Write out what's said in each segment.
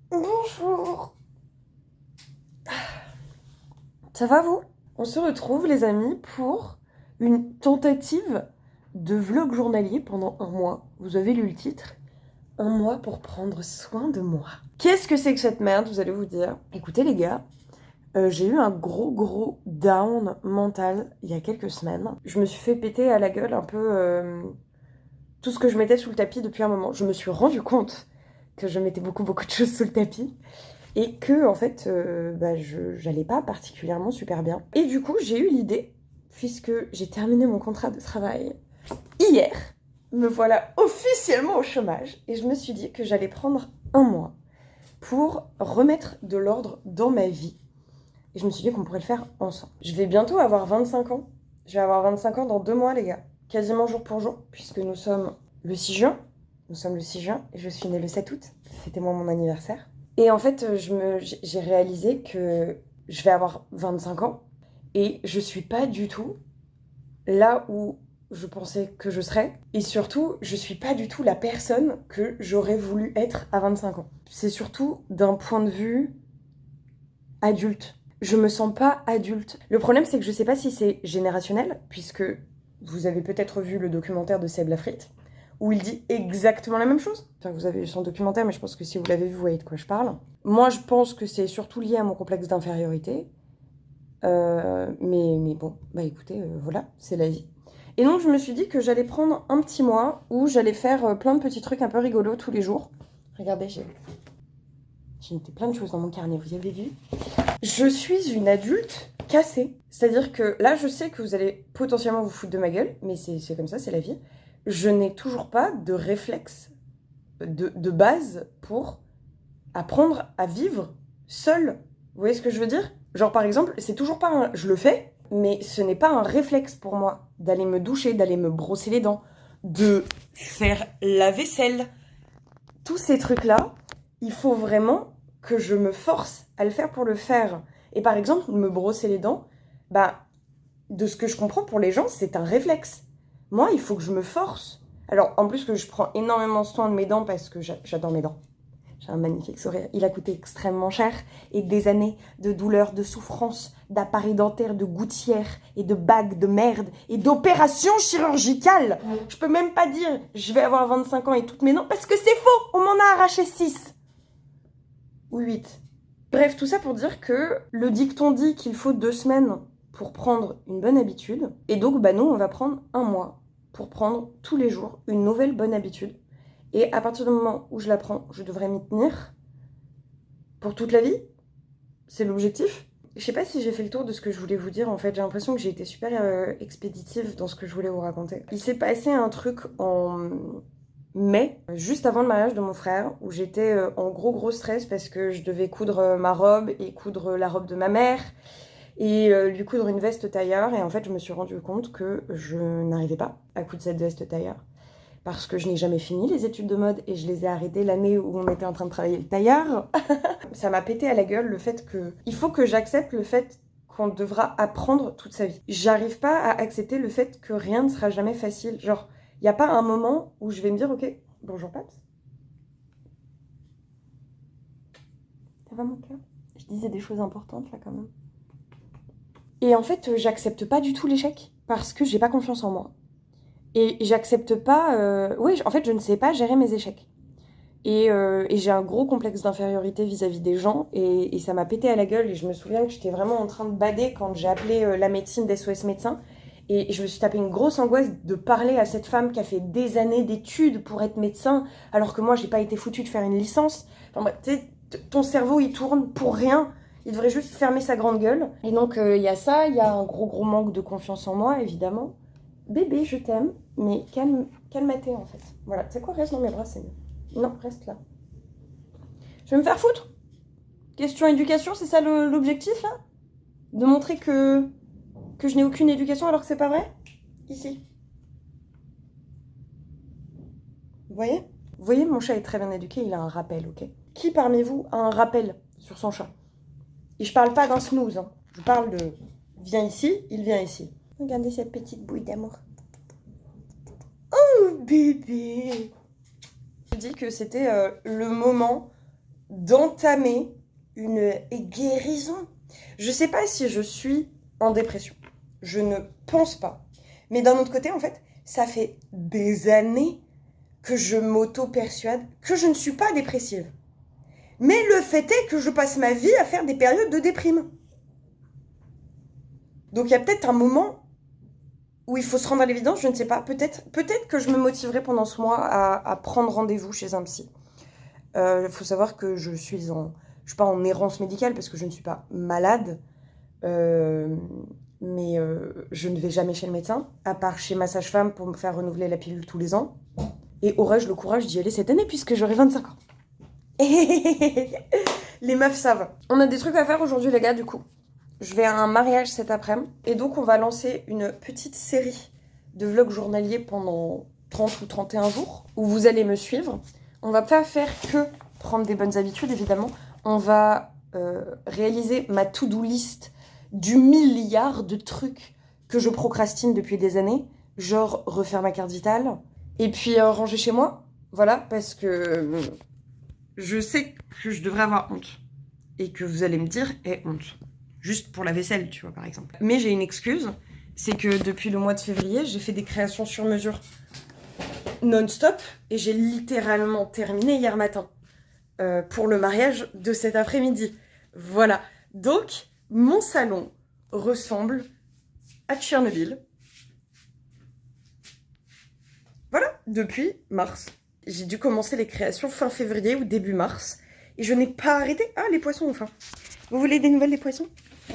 Bonjour. Ça va vous? On se retrouve les amis pour une tentative de vlog journalier pendant un mois. Vous avez lu le titre? Un mois pour prendre soin de moi. Qu'est-ce que c'est que cette merde, vous allez vous dire? Écoutez les gars, j'ai eu un gros down mental il y a quelques semaines. Je me suis fait péter à la gueule un peu tout ce que je mettais sous le tapis depuis un moment. Je me suis rendu compte que je mettais beaucoup de choses sous le tapis. Et que, en fait, j'allais pas particulièrement super bien. Et du coup, j'ai eu l'idée, puisque j'ai terminé mon contrat de travail hier, me voilà officiellement au chômage, et je me suis dit que j'allais prendre un mois pour remettre de l'ordre dans ma vie. Et je me suis dit qu'on pourrait le faire ensemble. Je vais bientôt avoir 25 ans. Je vais avoir 25 ans dans 2 mois, les gars. Quasiment jour pour jour, puisque nous sommes le 6 juin. Nous sommes le 6 juin, et je suis née le 7 août. Fêtez-moi mon anniversaire. Et en fait, j'ai réalisé que je vais avoir 25 ans et je suis pas du tout là où je pensais que je serais. Et surtout, je suis pas du tout la personne que j'aurais voulu être à 25 ans. C'est surtout d'un point de vue adulte. Je me sens pas adulte. Le problème, c'est que je sais pas si c'est générationnel, puisque vous avez peut-être vu le documentaire de Seb Lafrite, où il dit exactement la même chose. Enfin, vous avez vu son documentaire, mais je pense que si vous l'avez vu, vous voyez de quoi je parle. Moi, je pense que c'est surtout lié à mon complexe d'infériorité. Mais bon, bah écoutez, voilà, c'est la vie. Et donc, je me suis dit que j'allais prendre un petit mois où j'allais faire plein de petits trucs un peu rigolos tous les jours. Regardez, j'ai noté plein de choses dans mon carnet, vous avez vu? Je suis une adulte cassée. C'est-à-dire que là, je sais que vous allez potentiellement vous foutre de ma gueule, mais c'est comme ça, c'est la vie. Je n'ai toujours pas de réflexe de base pour apprendre à vivre seule. Vous voyez ce que je veux dire? Genre par exemple, c'est toujours pas un... Je le fais, mais ce n'est pas un réflexe pour moi d'aller me doucher, d'aller me brosser les dents, de faire la vaisselle. Tous ces trucs-là, il faut vraiment que je me force à le faire pour le faire. Et par exemple, me brosser les dents, bah, de ce que je comprends pour les gens, c'est un réflexe. Moi, il faut que je me force. Alors, en plus que je prends énormément soin de mes dents parce que j'adore mes dents. J'ai un magnifique sourire. Il a coûté extrêmement cher et des années de douleur, de souffrance, d'appareils dentaires, de gouttières et de bagues de merde et d'opérations chirurgicales. Je peux même pas dire je vais avoir 25 ans et toutes mes dents parce que c'est faux. On m'en a arraché 6 ou 8. Bref, tout ça pour dire que le dicton dit qu'il faut 2 semaines pour prendre une bonne habitude. Et donc, bah nous, on va prendre un mois pour prendre tous les jours une nouvelle bonne habitude. Et à partir du moment où je la prends, je devrais m'y tenir pour toute la vie. C'est l'objectif. Je sais pas si j'ai fait le tour de ce que je voulais vous dire en fait. J'ai l'impression que j'ai été super expéditive dans ce que je voulais vous raconter. Il s'est passé un truc en mai, juste avant le mariage de mon frère, où j'étais en gros stress parce que je devais coudre ma robe et coudre la robe de ma mère et lui coudre une veste tailleur. Et en fait, je me suis rendu compte que je n'arrivais pas à coudre cette veste tailleur parce que je n'ai jamais fini les études de mode et je les ai arrêtées l'année où on était en train de travailler le tailleur. Ça m'a pété à la gueule le fait que... Il faut que j'accepte le fait qu'on devra apprendre toute sa vie. J'arrive pas à accepter le fait que rien ne sera jamais facile. Genre, il n'y a pas un moment où je vais me dire, ok, bonjour Paps. Ça va mon cœur? Je disais des choses importantes là quand même. Et en fait, j'accepte pas du tout l'échec parce que j'ai pas confiance en moi. Et j'accepte pas... Oui, en fait, je ne sais pas gérer mes échecs. Et j'ai un gros complexe d'infériorité vis-à-vis des gens. Et ça m'a pété à la gueule. Et je me souviens que j'étais vraiment en train de bader quand j'ai appelé la médecine d'SOS Médecins. Et je me suis tapé une grosse angoisse de parler à cette femme qui a fait des années d'études pour être médecin, alors que moi, j'ai pas été foutue de faire une licence. Enfin, bref, tu sais, ton cerveau, il tourne pour rien. Il devrait juste fermer sa grande gueule. Et donc, il y a ça. Il y a un gros manque de confiance en moi, évidemment. Bébé, je t'aime, mais calme-toi en fait. Voilà, tu sais quoi, reste dans mes bras, c'est mieux. Non, reste là. Je vais me faire foutre. Question éducation, c'est ça l'objectif là? De montrer que je n'ai aucune éducation alors que c'est pas vrai? Ici. Vous voyez? Vous voyez, mon chat est très bien éduqué, il a un rappel, ok? Qui parmi vous a un rappel sur son chat? Et je parle pas d'un snooze, hein. Je parle de viens ici, il vient ici. Regardez cette petite bouille d'amour. Oh bébé! Je dis que c'était le moment d'entamer une guérison. Je sais pas si je suis en dépression. Je ne pense pas. Mais d'un autre côté, en fait, ça fait des années que je m'auto-persuade que je ne suis pas dépressive. Mais le fait est que je passe ma vie à faire des périodes de déprime. Donc il y a peut-être un moment où il faut se rendre à l'évidence, je ne sais pas. Peut-être que je me motiverai pendant ce mois à prendre rendez-vous chez un psy. Faut savoir que je suis pas en errance médicale parce que je ne suis pas malade. Mais je ne vais jamais chez le médecin, à part chez ma sage-femme pour me faire renouveler la pilule tous les ans. Et aurais-je le courage d'y aller cette année puisque j'aurai 25 ans. Les meufs savent. On a des trucs à faire aujourd'hui les gars du coup. Je vais à un mariage cet après-midi. Et donc on va lancer une petite série de vlogs journaliers pendant 30 ou 31 jours où vous allez me suivre. On va pas faire que prendre des bonnes habitudes évidemment. On va réaliser ma to-do list du milliard de trucs que je procrastine depuis des années. Genre refaire ma carte vitale. Et puis ranger chez moi. Voilà, parce que je sais que je devrais avoir honte. Et que vous allez me dire, honte. Juste pour la vaisselle, tu vois, par exemple. Mais j'ai une excuse, c'est que depuis le mois de février, j'ai fait des créations sur mesure non-stop. Et j'ai littéralement terminé hier matin. Pour le mariage de cet après-midi. Voilà. Donc, mon salon ressemble à Tchernobyl. Voilà, depuis mars. J'ai dû commencer les créations fin février ou début mars. Et je n'ai pas arrêté. Ah, les poissons, enfin. Vous voulez des nouvelles des poissons?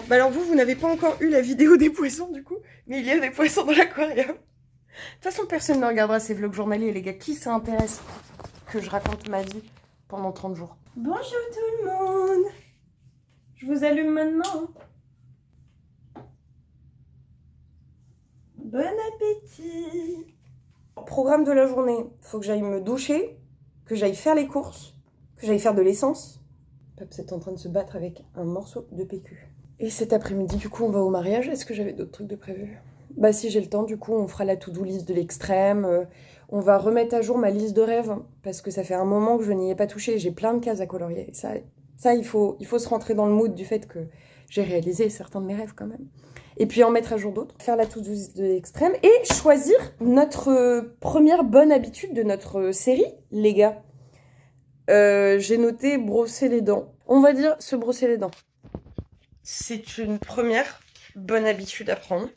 Bah alors vous n'avez pas encore eu la vidéo des poissons, du coup. Mais il y a des poissons dans l'aquarium. De toute façon, personne ne regardera ces vlogs journaliers, les gars. Qui ça intéresse que je raconte ma vie pendant 30 jours? Bonjour tout le monde. Je vous allume maintenant. Bon appétit. Programme de la journée, faut que j'aille me doucher, que j'aille faire les courses, que j'aille faire de l'essence. Paps est en train de se battre avec un morceau de PQ. Et cet après-midi, du coup, on va au mariage. Est-ce que j'avais d'autres trucs de prévu? Bah si j'ai le temps, du coup, on fera la to-do list de l'extrême. On va remettre à jour ma liste de rêves, parce que ça fait un moment que je n'y ai pas touché. J'ai plein de cases à colorier. Ça il faut se rentrer dans le mood du fait que j'ai réalisé certains de mes rêves quand même. Et puis en mettre à jour d'autres, faire la to-do list de l'extrême et choisir notre première bonne habitude de notre série, les gars. J'ai noté brosser les dents. On va dire se brosser les dents. C'est une première bonne habitude à prendre.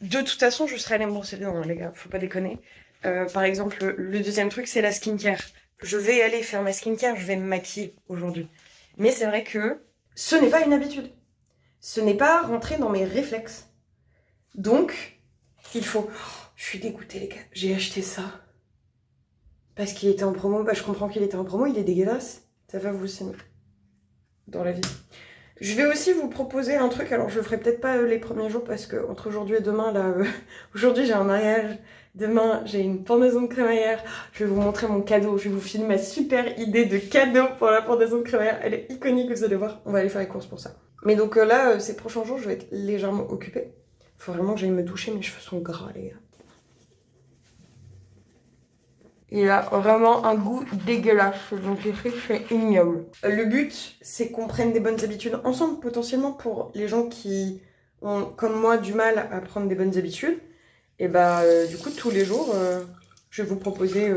De toute façon, je serai allée me brosser les dents, hein, les gars, faut pas déconner. Par exemple, le deuxième truc, c'est la skincare. Je vais aller faire ma skincare, je vais me maquiller aujourd'hui. Mais c'est vrai que ce n'est pas une habitude. Ce n'est pas rentré dans mes réflexes. Donc, il faut... Oh, je suis dégoûtée, les gars. J'ai acheté ça. Parce qu'il était en promo. Bah, je comprends qu'il était en promo. Il est dégueulasse. Ça va vous aussi dans la vie. Je vais aussi vous proposer un truc. Alors, je le ferai peut-être pas les premiers jours parce que entre aujourd'hui et demain, là... aujourd'hui, j'ai un mariage. Demain, j'ai une pendaison de crémaillère. Je vais vous montrer mon cadeau. Je vais vous filmer ma super idée de cadeau pour la pendaison de crémaillère. Elle est iconique, vous allez voir. On va aller faire les courses pour ça. Mais donc là, ces prochains jours, je vais être légèrement occupée. Faut vraiment que j'aille me doucher, mes cheveux sont gras, les gars. Il a vraiment un goût dégueulasse, donc c'est ignoble. Le but, c'est qu'on prenne des bonnes habitudes ensemble, potentiellement pour les gens qui ont, comme moi, du mal à prendre des bonnes habitudes. Et bah, du coup, tous les jours, je vais vous proposer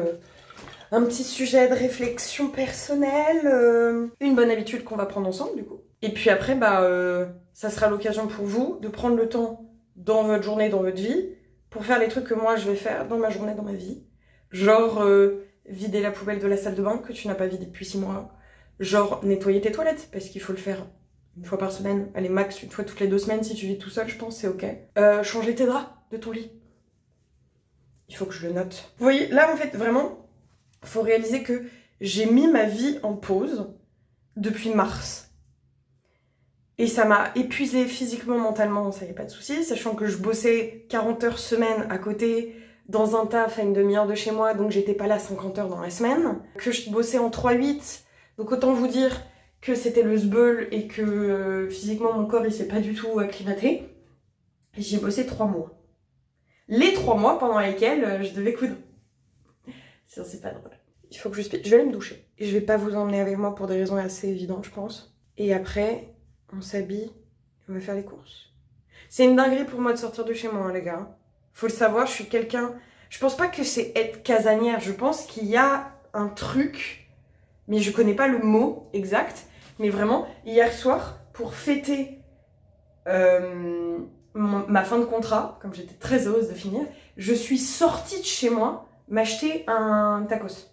un petit sujet de réflexion personnelle, une bonne habitude qu'on va prendre ensemble, du coup. Et puis après, bah, ça sera l'occasion pour vous de prendre le temps dans votre journée, dans votre vie, pour faire les trucs que moi je vais faire dans ma journée, dans ma vie. Genre vider la poubelle de la salle de bain que tu n'as pas vidée depuis 6 mois. Genre nettoyer tes toilettes, parce qu'il faut le faire une fois par semaine. Allez, max une fois toutes les 2 semaines si tu vis tout seul, je pense, c'est ok. Changer tes draps de ton lit. Il faut que je le note. Vous voyez, là en fait, vraiment, il faut réaliser que j'ai mis ma vie en pause depuis mars. Et ça m'a épuisée physiquement, mentalement, ça y a pas de souci, sachant que je bossais 40 heures semaine à côté, dans un taf à une demi-heure de chez moi, donc j'étais pas là 50 heures dans la semaine, que je bossais en 3-8, donc autant vous dire que c'était le sbeul et que physiquement mon corps il s'est pas du tout acclimaté. J'ai bossé 3 mois. Les 3 mois pendant lesquels je devais coudre. Sinon c'est pas drôle. Il faut que je vais aller me doucher. Et je vais pas vous emmener avec moi pour des raisons assez évidentes, je pense. Et après, on s'habille et on va faire les courses. C'est une dinguerie pour moi de sortir de chez moi, hein, les gars. Faut le savoir, je suis quelqu'un... Je pense pas que c'est être casanière. Je pense qu'il y a un truc, mais je connais pas le mot exact. Mais vraiment, hier soir, pour fêter ma fin de contrat, comme j'étais très heureuse de finir, je suis sortie de chez moi m'acheter un tacos.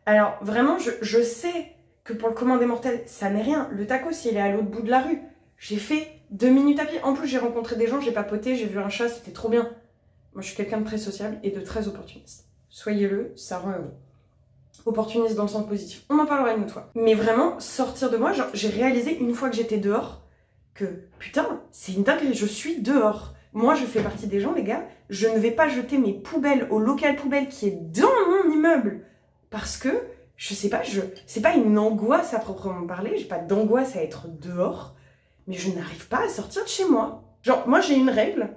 Alors vraiment, je sais que pour le commun des mortels, ça n'est rien. Le tacos, il est à l'autre bout de la rue. J'ai fait 2 minutes à pied. En plus, j'ai rencontré des gens, j'ai papoté, j'ai vu un chat, c'était trop bien. Moi, je suis quelqu'un de très sociable et de très opportuniste. Soyez-le, ça rend heureux. Opportuniste dans le sens positif. On en parlera une autre fois. Mais vraiment, sortir de moi, genre, j'ai réalisé une fois que j'étais dehors que, putain, c'est une dinguerie, je suis dehors. Moi, je fais partie des gens, les gars, je ne vais pas jeter mes poubelles au local poubelle qui est dans mon immeuble. Parce que, je sais pas, c'est pas une angoisse à proprement parler, j'ai pas d'angoisse à être dehors, mais je n'arrive pas à sortir de chez moi. Genre, moi, j'ai une règle,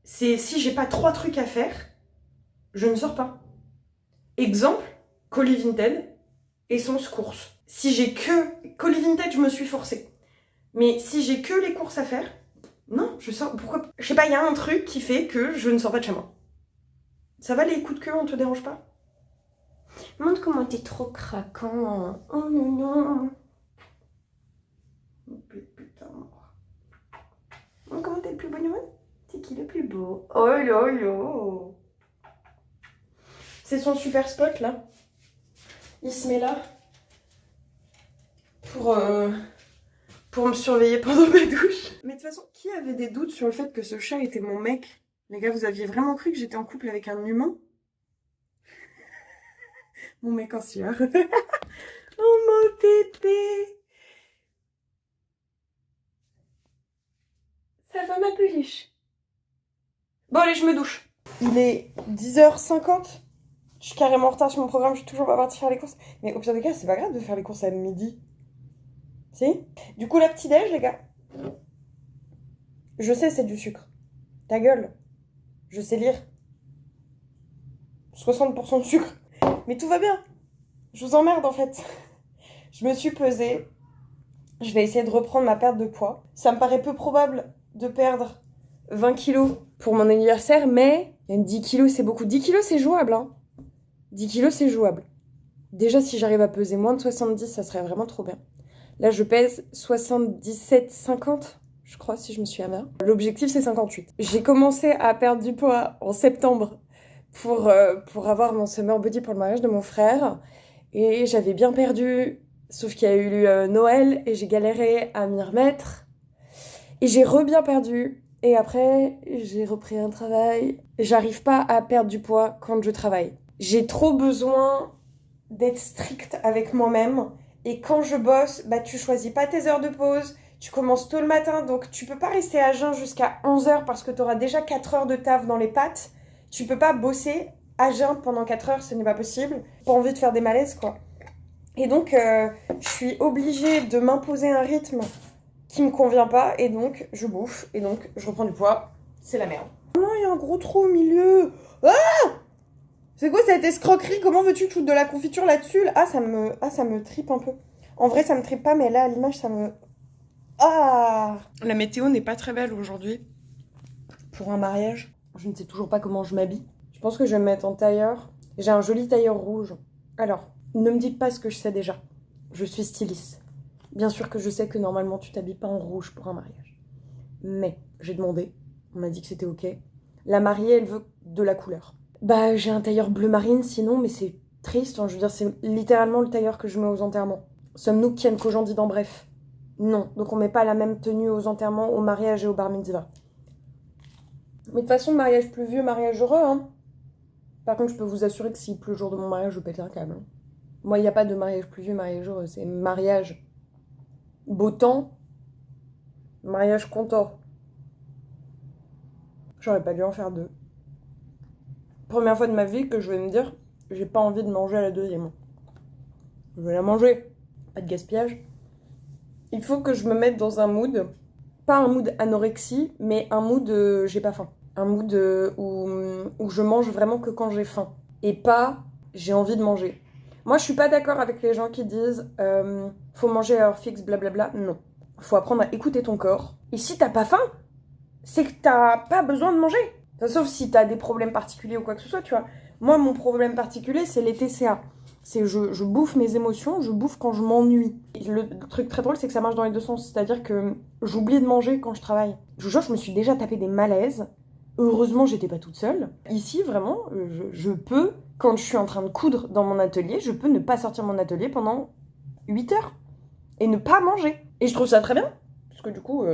c'est si j'ai pas 3 trucs à faire, je ne sors pas. Exemple, colis Vinted, essence course. Si j'ai que colis Vinted, je me suis forcée. Mais si j'ai que les courses à faire, non, je sors. Pourquoi? Je sais pas, il y a un truc qui fait que je ne sors pas de chez moi. Ça va les coups de queue, on te dérange pas? Montre comment t'es trop craquant. Oh non, non. Putain. Montre comment t'es le plus beau du monde. C'est qui le plus beau? Oh là là. C'est son super spot là. Il se met là pour me surveiller pendant ma douche. Mais de toute façon, qui avait des doutes sur le fait que ce chat était mon mec? Les gars, vous aviez vraiment cru que j'étais en couple avec un humain? Mon mec en sueur. Oh mon bébé. Ça va ma peluche. Bon allez, je me douche. Il est 10h50. Je suis carrément en retard sur mon programme, je suis toujours pas partie faire les courses. Mais au pire des cas, c'est pas grave de faire les courses à midi. Si? Du coup, la petit-déj, les gars. Je sais, c'est du sucre. Ta gueule. Je sais lire. 60% de sucre. Mais tout va bien. Je vous emmerde en fait. Je me suis pesée. Je vais essayer de reprendre ma perte de poids. Ça me paraît peu probable de perdre 20 kilos pour mon anniversaire, mais 10 kilos, c'est beaucoup. 10 kilos, c'est jouable, hein. 10 kilos, c'est jouable. Déjà, si j'arrive à peser moins de 70, ça serait vraiment trop bien. Là, je pèse 77,50, je crois, si je me suis bien. L'objectif, c'est 58. J'ai commencé à perdre du poids en septembre pour avoir mon summer body pour le mariage de mon frère. Et j'avais bien perdu, sauf qu'il y a eu Noël et j'ai galéré à m'y remettre. Et j'ai bien perdu. Et après, j'ai repris un travail. J'arrive pas à perdre du poids quand je travaille. J'ai trop besoin d'être stricte avec moi-même. Et quand je bosse, bah tu choisis pas tes heures de pause. Tu commences tôt le matin, donc tu peux pas rester à jeun jusqu'à 11h parce que tu auras déjà 4 heures de taf dans les pattes. Tu peux pas bosser à jeun pendant 4 heures, ce n'est pas possible. Pas envie de faire des malaises, quoi. Et donc, je suis obligée de m'imposer un rythme qui me convient pas, et donc, je bouffe, et donc, je reprends du poids. C'est la merde. Non, il y a un gros trou au milieu. Ah! C'est quoi cette escroquerie? Comment veux-tu que je foute de la confiture là-dessus? Ah, ça me tripe un peu. En vrai, ça me tripe pas, mais là, à l'image, ça me... Ah! La météo n'est pas très belle aujourd'hui. Pour un mariage. Je ne sais toujours pas comment je m'habille. Je pense que je vais me mettre en tailleur. J'ai un joli tailleur rouge. Alors, ne me dites pas ce que je sais déjà. Je suis styliste. Bien sûr que je sais que normalement tu t'habilles pas en rouge pour un mariage. Mais j'ai demandé. On m'a dit que c'était ok. La mariée, elle veut de la couleur. Bah, j'ai un tailleur bleu marine sinon, mais c'est triste. Hein. Je veux dire, c'est littéralement le tailleur que je mets aux enterrements. Sommes-nous Ken Kojandi dans Bref? Non. Donc on met pas la même tenue aux enterrements, au mariage et au bar mitzvah. Mais de toute façon, mariage pluvieux, mariage heureux, hein. Par contre, je peux vous assurer que s'il pleut le jour de mon mariage, je pète un câble. Hein. Moi, il n'y a pas de mariage pluvieux, mariage heureux. C'est mariage beau temps, mariage content. J'aurais pas dû en faire 2. Première fois de ma vie que je vais me dire, j'ai pas envie de manger à la deuxième. Je vais la manger. Pas de gaspillage. Il faut que je me mette dans un mood, pas un mood anorexie, mais un mood j'ai pas faim. Un mood où je mange vraiment que quand j'ai faim. Et pas j'ai envie de manger. Moi, je suis pas d'accord avec les gens qui disent faut manger à heure fixe, blablabla. Non. Faut apprendre à écouter ton corps. Et si t'as pas faim, c'est que t'as pas besoin de manger. Enfin, sauf si t'as des problèmes particuliers ou quoi que ce soit, tu vois. Moi, mon problème particulier, c'est les TCA. C'est je bouffe mes émotions, je bouffe quand je m'ennuie. Le truc très drôle, c'est que ça marche dans les deux sens. C'est-à-dire que j'oublie de manger quand je travaille. Je vous jure, je me suis déjà tapé des malaises. Heureusement, j'étais pas toute seule. Ici, vraiment, je peux, quand je suis en train de coudre dans mon atelier, je peux ne pas sortir mon atelier pendant 8 heures. Et ne pas manger. Et je trouve ça très bien. Parce que du coup,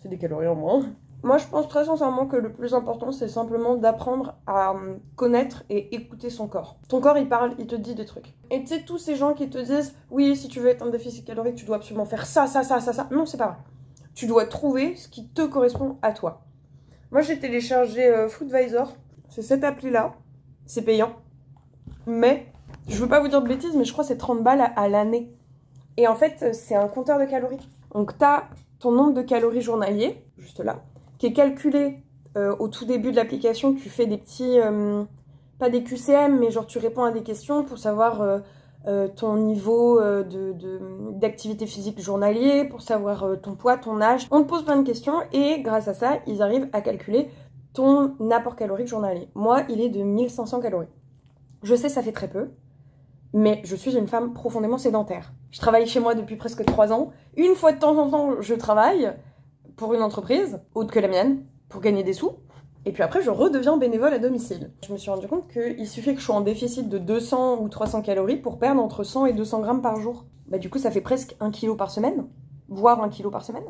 c'est des calories en moins. Moi, je pense très sincèrement que le plus important, c'est simplement d'apprendre à connaître et écouter son corps. Ton corps, il parle, il te dit des trucs. Et tu sais, tous ces gens qui te disent « Oui, si tu veux être un déficit calorique, tu dois absolument faire ça, ça, ça, ça, ça. » Non, c'est pas vrai. Tu dois trouver ce qui te correspond à toi. Moi, j'ai téléchargé Foodvisor. C'est cette appli-là. C'est payant. Mais, je veux pas vous dire de bêtises, mais je crois que c'est 30 balles à l'année. Et en fait, c'est un compteur de calories. Donc, t'as ton nombre de calories journaliers, juste là, qui est calculé au tout début de l'application. Tu fais des petits, pas des QCM, mais genre tu réponds à des questions pour savoir ton niveau d'activité physique journalier, pour savoir ton poids, ton âge. On te pose plein de questions et grâce à ça, ils arrivent à calculer ton apport calorique journalier. Moi, il est de 1500 calories. Je sais, ça fait très peu, mais je suis une femme profondément sédentaire. Je travaille chez moi depuis presque 3 ans. Une fois de temps en temps, je travaille pour une entreprise, autre que la mienne, pour gagner des sous. Et puis après, je redeviens bénévole à domicile. Je me suis rendu compte qu'il suffit que je sois en déficit de 200 ou 300 calories pour perdre entre 100 et 200 grammes par jour. Bah du coup, ça fait presque 1 kilo par semaine, voire 1 kilo par semaine.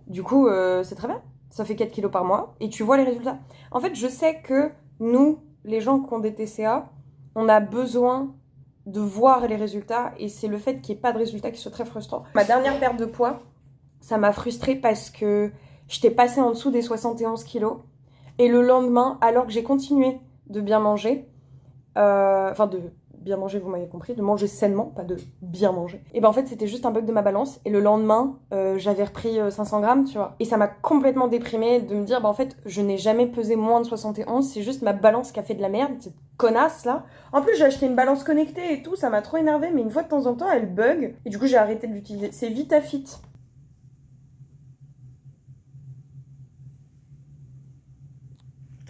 Du coup, c'est très bien. Ça fait 4 kilos par mois et tu vois les résultats. En fait, je sais que nous, les gens qui ont des TCA, on a besoin de voir les résultats et c'est le fait qu'il n'y ait pas de résultats qui soit très frustrant. Ma dernière perte de poids, ça m'a frustrée parce que j'étais passée en dessous des 71 kilos. Et le lendemain, alors que j'ai continué de bien manger, de bien manger, vous m'avez compris, de manger sainement, pas de bien manger, et ben en fait, c'était juste un bug de ma balance. Et le lendemain, j'avais repris 500 grammes, tu vois. Et ça m'a complètement déprimée de me dire, en fait, je n'ai jamais pesé moins de 71, c'est juste ma balance qui a fait de la merde, cette connasse là. En plus, j'ai acheté une balance connectée et tout, ça m'a trop énervée, mais une fois de temps en temps, elle bug. Et du coup, j'ai arrêté de l'utiliser. C'est VitaFit.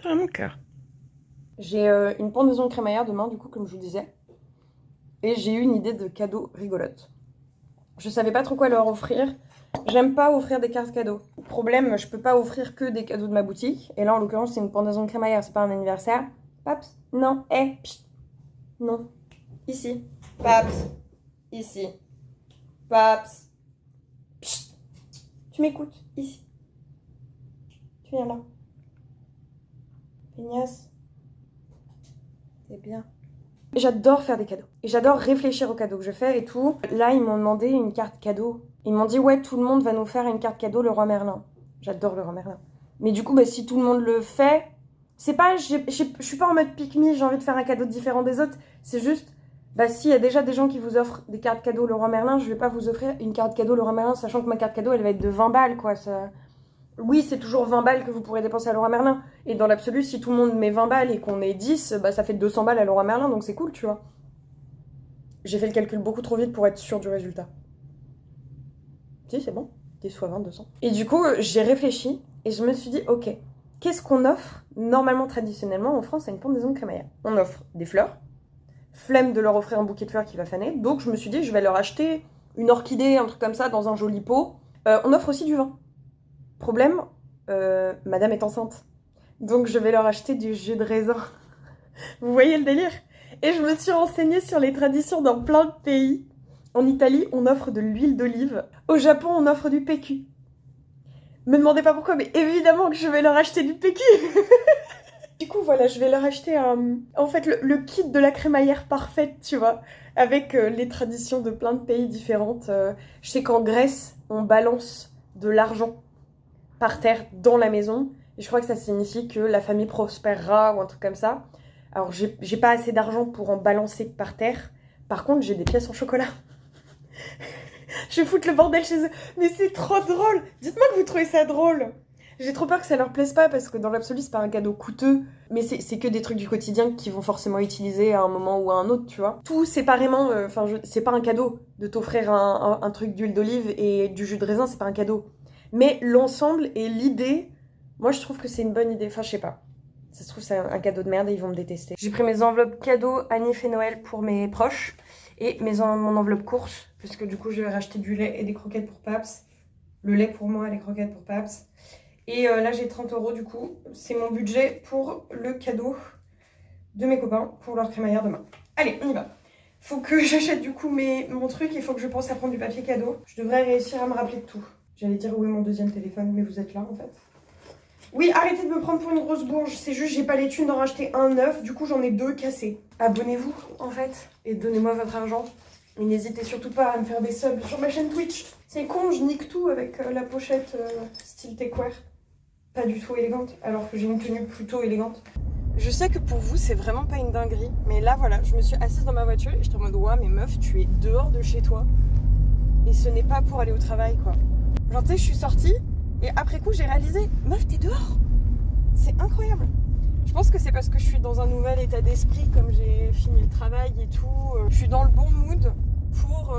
Mon cœur. J'ai une pendaison de crémaillère demain, du coup, comme je vous disais. Et j'ai eu une idée de cadeau rigolote. Je savais pas trop quoi leur offrir. J'aime pas offrir des cartes cadeaux. Problème, je peux pas offrir que des cadeaux de ma boutique. Et là, en l'occurrence, c'est une pendaison de crémaillère, c'est pas un anniversaire. Paps, non, non. Ici. Paps, ici. Paps, psst. Tu m'écoutes, ici. Tu viens là. Ignace, c'est bien. J'adore faire des cadeaux. Et j'adore réfléchir aux cadeaux que je fais et tout. Là, ils m'ont demandé une carte cadeau. Ils m'ont dit, ouais, tout le monde va nous faire une carte cadeau, le roi Merlin. J'adore le roi Merlin. Mais du coup, si tout le monde le fait, c'est pas, je suis pas en mode pique-me, j'ai envie de faire un cadeau différent des autres. C'est juste, s'il y a déjà des gens qui vous offrent des cartes cadeaux, le roi Merlin, je vais pas vous offrir une carte cadeau, le roi Merlin, sachant que ma carte cadeau, elle va être de 20 balles, quoi. Ça... Oui, c'est toujours 20 balles que vous pourrez dépenser à Leroy Merlin. Et dans l'absolu, si tout le monde met 20 balles et qu'on est 10, ça fait 200 balles à Leroy Merlin, donc c'est cool, tu vois. J'ai fait le calcul beaucoup trop vite pour être sûre du résultat. Si, c'est bon. 10 fois 20, 200. Et du coup, j'ai réfléchi et je me suis dit, ok, qu'est-ce qu'on offre normalement, traditionnellement, en France, à une pendaison de crémaillère? On offre des fleurs. Flemme de leur offrir un bouquet de fleurs qui va faner. Donc je me suis dit, je vais leur acheter une orchidée, un truc comme ça, dans un joli pot. On offre aussi du vin. Problème, madame est enceinte. Donc je vais leur acheter du jus de raisin. Vous voyez le délire? Et je me suis renseignée sur les traditions dans plein de pays. En Italie, on offre de l'huile d'olive. Au Japon, on offre du PQ. Me demandez pas pourquoi, mais évidemment que je vais leur acheter du PQ. Du coup, voilà, je vais leur acheter en fait le kit de la crémaillère parfaite, tu vois, avec les traditions de plein de pays différentes. Je sais qu'en Grèce, on balance de l'argent par terre dans la maison. Et je crois que ça signifie que la famille prospérera ou un truc comme ça. Alors, j'ai pas assez d'argent pour en balancer par terre. Par contre, j'ai des pièces en chocolat. Je vais foutre le bordel chez eux. Mais c'est trop drôle. Dites-moi que vous trouvez ça drôle. J'ai trop peur que ça leur plaise pas parce que dans l'absolu, c'est pas un cadeau coûteux, mais c'est que des trucs du quotidien qu'ils vont forcément utiliser à un moment ou à un autre, tu vois. Tout séparément, c'est pas un cadeau de t'offrir un truc d'huile d'olive et du jus de raisin, c'est pas un cadeau. Mais l'ensemble et l'idée, moi je trouve que c'est une bonne idée. Enfin, je sais pas. Ça se trouve, c'est un cadeau de merde et ils vont me détester. J'ai pris mes enveloppes cadeaux Annief et Noël pour mes proches et mon enveloppe course, puisque du coup, je vais racheter du lait et des croquettes pour Paps. Le lait pour moi et les croquettes pour Paps. Et là, j'ai 30 € du coup. C'est mon budget pour le cadeau de mes copains pour leur crémaillère demain. Allez, on y va. Faut que j'achète du coup mon truc. Il faut que je pense à prendre du papier cadeau. Je devrais réussir à me rappeler de tout. J'allais dire où est mon deuxième téléphone, mais vous êtes là en fait. Oui, arrêtez de me prendre pour une grosse bourge. C'est juste, j'ai pas les thunes d'en racheter un neuf. Du coup, j'en ai 2 cassés. Abonnez-vous en fait et donnez-moi votre argent. Mais n'hésitez surtout pas à me faire des subs sur ma chaîne Twitch. C'est con, je nique tout avec la pochette style techwear. Pas du tout élégante, alors que j'ai une tenue plutôt élégante. Je sais que pour vous, c'est vraiment pas une dinguerie, mais là, voilà, je me suis assise dans ma voiture et j'étais en mode, ouais, mais meuf, tu es dehors de chez toi. Et ce n'est pas pour aller au travail, quoi. Genre, tu sais, je suis sortie et après coup, j'ai réalisé, meuf, t'es dehors. C'est incroyable. Je pense que c'est parce que je suis dans un nouvel état d'esprit, comme j'ai fini le travail et tout. Je suis dans le bon mood pour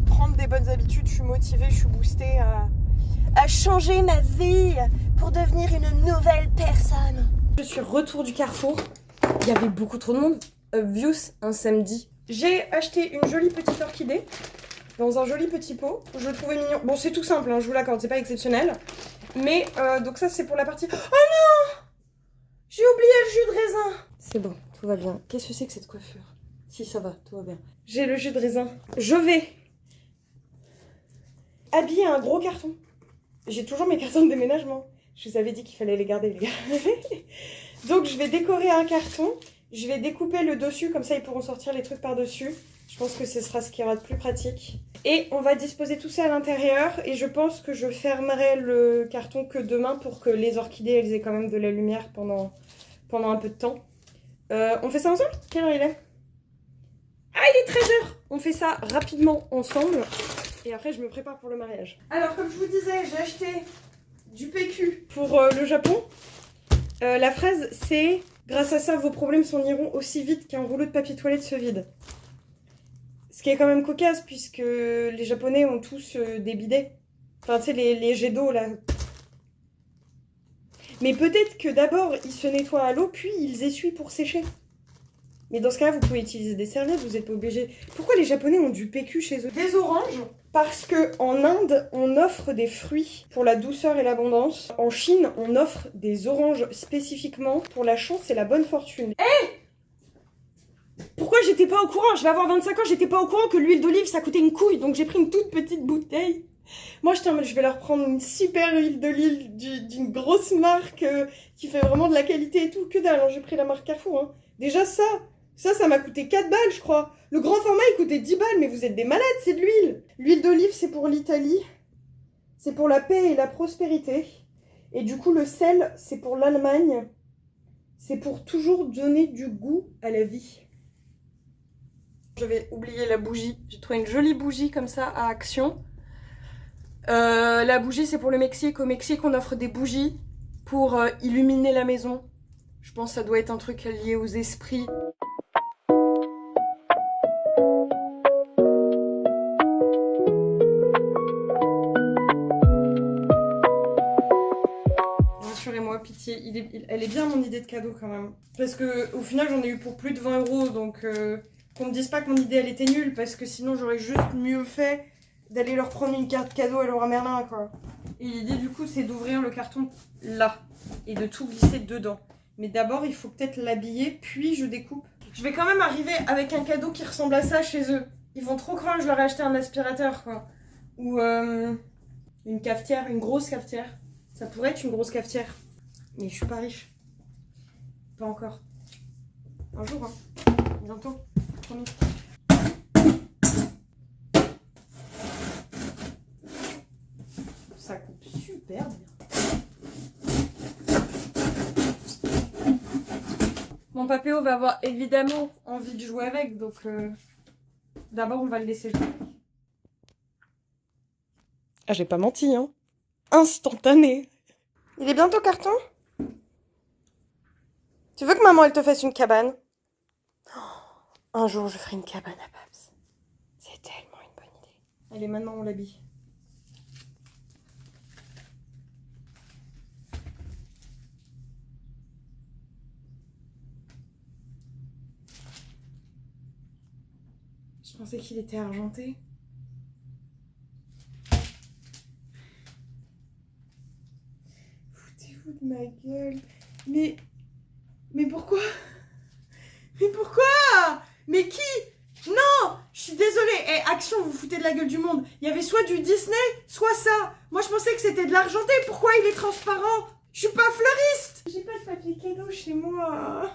prendre des bonnes habitudes. Je suis motivée, je suis boostée à changer ma vie pour devenir une nouvelle personne. Je suis retour du Carrefour. Il y avait beaucoup trop de monde. Obvious, un samedi. J'ai acheté une jolie petite orchidée dans un joli petit pot. Je le trouvais mignon. Bon, c'est tout simple, hein, je vous l'accorde, c'est pas exceptionnel. Mais donc ça, c'est pour la partie... Oh non! J'ai oublié le jus de raisin. C'est bon, tout va bien. Qu'est-ce que c'est que cette coiffure? Si, ça va, tout va bien. J'ai le jus de raisin. Je vais habiller un gros carton. J'ai toujours mes cartons de déménagement. Je vous avais dit qu'il fallait les garder, les gars. Donc, je vais décorer un carton. Je vais découper le dessus, comme ça, ils pourront sortir les trucs par-dessus. Je pense que ce sera ce qui ira de plus pratique. Et on va disposer tout ça à l'intérieur. Et je pense que je fermerai le carton que demain pour que les orchidées, elles aient quand même de la lumière pendant un peu de temps. On fait ça ensemble? Quelle heure il est? Ah, il est 13h! On fait ça rapidement ensemble. Et après, je me prépare pour le mariage. Alors, comme je vous disais, j'ai acheté du PQ pour le Japon. La phrase, c'est « Grâce à ça, vos problèmes s'en iront aussi vite qu'un rouleau de papier toilette se vide. » Ce qui est quand même cocasse, puisque les Japonais ont tous des bidets. Enfin, tu sais, les jets d'eau, là. Mais peut-être que d'abord, ils se nettoient à l'eau, puis ils essuient pour sécher. Mais dans ce cas-là, vous pouvez utiliser des serviettes, vous n'êtes pas obligé. Pourquoi les Japonais ont du PQ chez eux? Des oranges, parce qu'en Inde, on offre des fruits pour la douceur et l'abondance. En Chine, on offre des oranges spécifiquement pour la chance et la bonne fortune. Hé! Pourquoi j'étais pas au courant? Je vais avoir 25 ans, j'étais pas au courant que l'huile d'olive, ça coûtait une couille. Donc j'ai pris une toute petite bouteille. Moi, j'étais en mode, je vais leur prendre une super huile d'olive d'une grosse marque qui fait vraiment de la qualité et tout. Que dalle, hein, j'ai pris la marque Carrefour. Hein. Déjà ça m'a coûté 4 balles, je crois. Le grand format, il coûtait 10 balles, mais vous êtes des malades, c'est de l'huile. L'huile d'olive, c'est pour l'Italie. C'est pour la paix et la prospérité. Et du coup, le sel, c'est pour l'Allemagne. C'est pour toujours donner du goût à la vie. J'avais oublié la bougie. J'ai trouvé une jolie bougie comme ça à Action. La bougie, c'est pour le Mexique. Au Mexique, on offre des bougies pour illuminer la maison. Je pense que ça doit être un truc lié aux esprits. Rassurez-moi, pitié, elle est bien mon idée de cadeau quand même. Parce que au final, j'en ai eu pour plus de 20 €, donc qu'on me dise pas que mon idée elle était nulle, parce que sinon j'aurais juste mieux fait d'aller leur prendre une carte cadeau à Laura Merlin, quoi. Et l'idée du coup, c'est d'ouvrir le carton là et de tout glisser dedans. Mais d'abord, il faut peut-être l'habiller, puis je découpe. Je vais quand même arriver avec un cadeau qui ressemble à ça chez eux. Ils vont trop craindre, je leur ai acheté un aspirateur, quoi. Ou une cafetière, une grosse cafetière. Ça pourrait être une grosse cafetière. Mais je suis pas riche. Pas encore. Un jour, hein. Bientôt. Promis. Ça coupe super bien. Mon papéo va avoir évidemment envie de jouer avec, donc d'abord on va le laisser jouer. Ah, j'ai pas menti, hein. Instantané. Il est bientôt carton? Tu veux que maman, elle te fasse une cabane? Un jour, je ferai une cabane à Babs. C'est tellement une bonne idée. Allez, maintenant, on l'habille. Je pensais qu'il était argenté. Foutez-vous de ma gueule. Mais pourquoi? Mais pourquoi? Mais qui? Non! Je suis désolée. Eh, Action, vous foutez de la gueule du monde. Il y avait soit du Disney, soit ça. Moi, je pensais que c'était de l'argenté. Pourquoi il est transparent? Je suis pas fleuriste. J'ai pas de papier cadeau chez moi.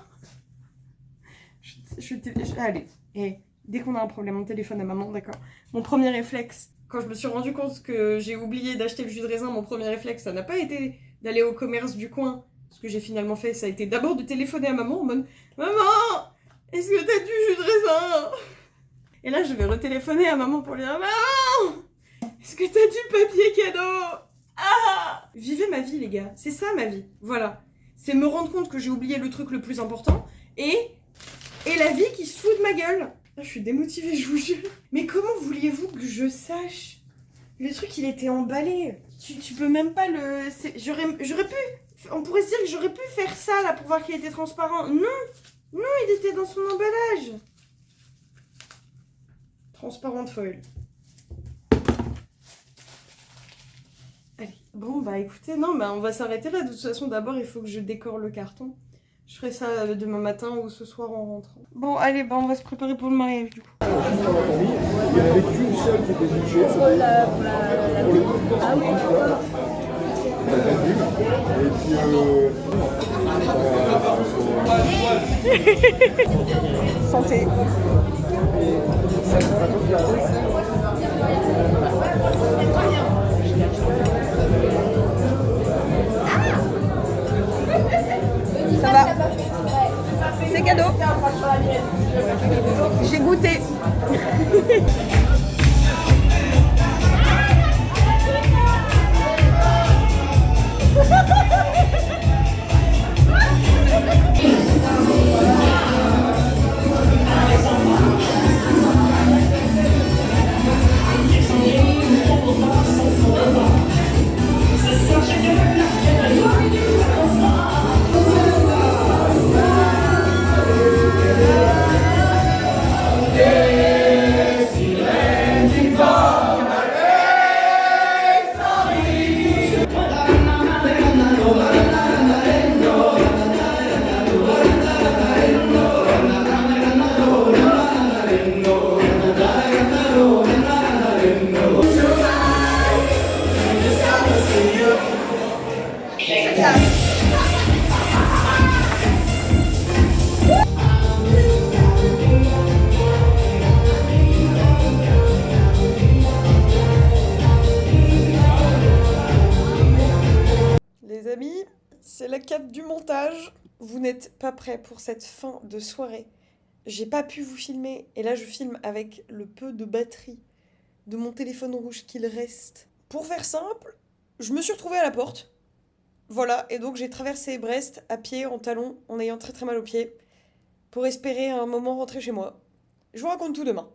Allez. Eh, dès qu'on a un problème, on téléphone à maman, d'accord? Mon premier réflexe, quand je me suis rendu compte que j'ai oublié d'acheter le jus de raisin, mon premier réflexe, ça n'a pas été d'aller au commerce du coin. Ce que j'ai finalement fait, ça a été d'abord de téléphoner à maman en mode « Maman, est-ce que t'as du jus de raisin ?» Et là, je vais retéléphoner à maman pour lui dire « Maman, est-ce que t'as du papier cadeau ?» Ah! Vivez ma vie, les gars. C'est ça, ma vie. Voilà. C'est me rendre compte que j'ai oublié le truc le plus important et la vie qui se fout de ma gueule. Je suis démotivée, je vous jure. Mais comment vouliez-vous que je sache? Le truc, il était emballé. Tu peux même pas le... J'aurais pu... On pourrait se dire que j'aurais pu faire ça, là, pour voir qu'il était transparent. Non! Non, il était dans son emballage. Transparent de foil. Allez, bon, bah écoutez, non, bah on va s'arrêter là. De toute façon, d'abord, il faut que je décore le carton. Je ferai ça demain matin ou ce soir en rentrant. Bon, allez, bah on va se préparer pour le mariage, du coup. Il n'y en avait qu'une seule qui était bouchée. Pour le ah oui, et puis Santé. Ça va. C'est cadeau. J'ai goûté. Les amis, c'est la cape du montage. Vous n'êtes pas prêts pour cette fin de soirée. J'ai pas pu vous filmer et là je filme avec le peu de batterie de mon téléphone rouge qu'il reste. Pour faire simple, je me suis retrouvée à la porte. Voilà, et donc j'ai traversé Brest à pied, en talons, en ayant très très mal aux pieds, pour espérer à un moment rentrer chez moi. Je vous raconte tout demain.